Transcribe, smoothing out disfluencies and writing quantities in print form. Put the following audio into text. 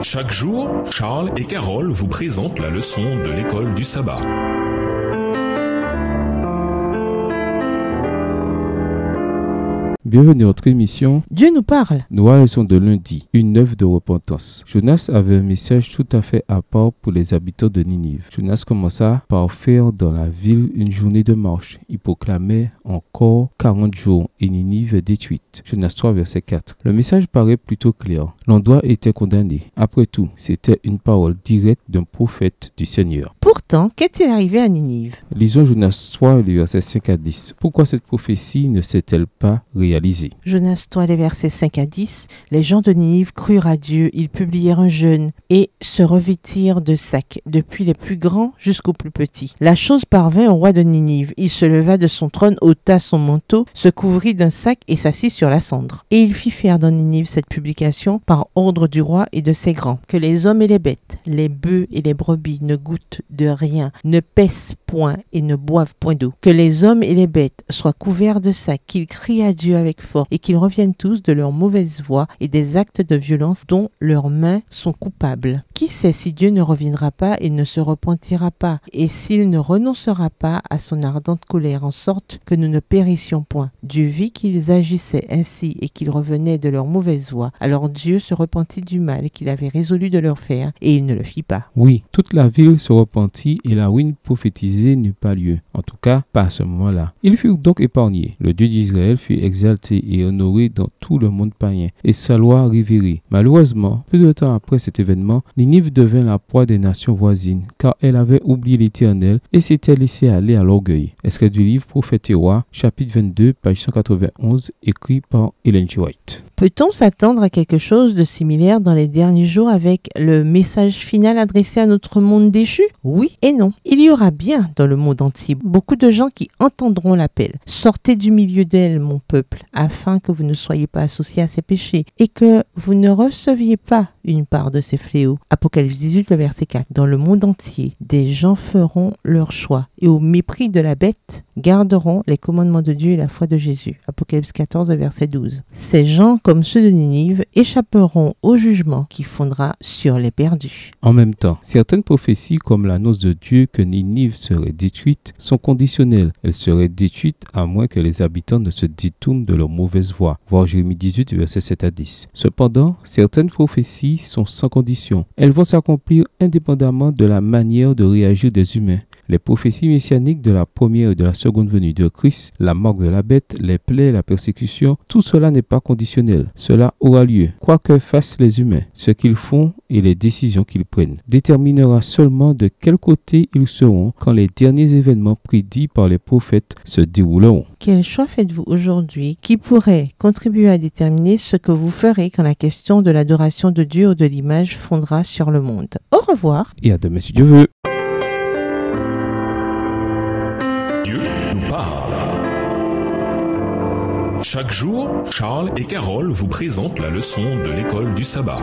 Chaque jour, Charles et Carole vous présentent la leçon de l'école du sabbat. Bienvenue à notre émission Dieu nous parle. Nous leçon de lundi, une œuvre de repentance. Jonas avait un message tout à fait à part pour les habitants de Ninive. Jonas commença par faire dans la ville une journée de marche. Il proclamait encore 40 jours et Ninive est détruite. Jonas 3, verset 4. Le message paraît plutôt clair. L'endroit était condamné. Après tout, c'était une parole directe d'un prophète du Seigneur. Pourtant, qu'est-il arrivé à Ninive? Lisons Jonas 3, les versets 5 à 10. Pourquoi cette prophétie ne s'est-elle pas réalisée? Jonas 3, les versets 5 à 10. Les gens de Ninive crurent à Dieu, ils publièrent un jeûne et se revêtirent de sacs, depuis les plus grands jusqu'aux plus petits. La chose parvint au roi de Ninive. Il se leva de son trône, ôta son manteau, se couvrit d'un sac et s'assit sur la cendre. Et il fit faire dans Ninive cette publication par ordre du roi et de ses grands, que les hommes et les bêtes, les bœufs et les brebis ne goûtent de rien, ne pèsent point et ne boivent point d'eau. Que les hommes et les bêtes soient couverts de sacs, qu'ils crient à Dieu avec force et qu'ils reviennent tous de leur mauvaise voie et des actes de violence dont leurs mains sont coupables. Qui sait si Dieu ne reviendra pas et ne se repentira pas, et s'il ne renoncera pas à son ardente colère, en sorte que nous ne périssions point. Dieu vit qu'ils agissaient ainsi et qu'ils revenaient de leur mauvaise voie. Alors Dieu se repentit du mal qu'il avait résolu de leur faire, et il ne le fit pas. Oui, toute la ville se repentit et la ruine prophétisée n'eut pas lieu. En tout cas, pas à ce moment-là. Ils furent donc épargnés. Le Dieu d'Israël fut exalté et honoré dans tout le monde païen, et sa loi révérée. Malheureusement, peu de temps après cet événement, Ninive devint la proie des nations voisines, car elle avait oublié l'Éternel et s'était laissée aller à l'orgueil. Extrait du livre Prophète et Roi, chapitre 22, page 191, écrit par Ellen G. White. Peut-on s'attendre à quelque chose de similaire dans les derniers jours avec le message final adressé à notre monde déchu? Oui et non. Il y aura bien dans le monde entier beaucoup de gens qui entendront l'appel. Sortez du milieu d'elle, mon peuple, afin que vous ne soyez pas associés à ses péchés et que vous ne receviez pas une part de ces fléaux. Apocalypse 18, le verset 4. Dans le monde entier, des gens feront leur choix et au mépris de la bête, garderont les commandements de Dieu et la foi de Jésus. Apocalypse 14, verset 12. Ces gens, comme ceux de Ninive, échapperont au jugement qui fondera sur les perdus. En même temps, certaines prophéties comme l'annonce de Dieu que Ninive serait détruite sont conditionnelles. Elle serait détruite à moins que les habitants ne se détournent de leur mauvaise voie. Voir Jérémie 18, verset 7 à 10. Cependant, certaines prophéties sont sans condition. Elles vont s'accomplir indépendamment de la manière de réagir des humains. Les prophéties messianiques de la première et de la seconde venue de Christ, la marque de la bête, les plaies, la persécution, tout cela n'est pas conditionnel. Cela aura lieu. Quoi que fassent les humains, ce qu'ils font et les décisions qu'ils prennent déterminera seulement de quel côté ils seront quand les derniers événements prédits par les prophètes se dérouleront. Quel choix faites-vous aujourd'hui qui pourrait contribuer à déterminer ce que vous ferez quand la question de l'adoration de Dieu ou de l'image fondera sur le monde? Au revoir. Et à demain si Dieu veut. Dieu nous parle. Chaque jour, Charles et Carole vous présentent la leçon de l'école du sabbat.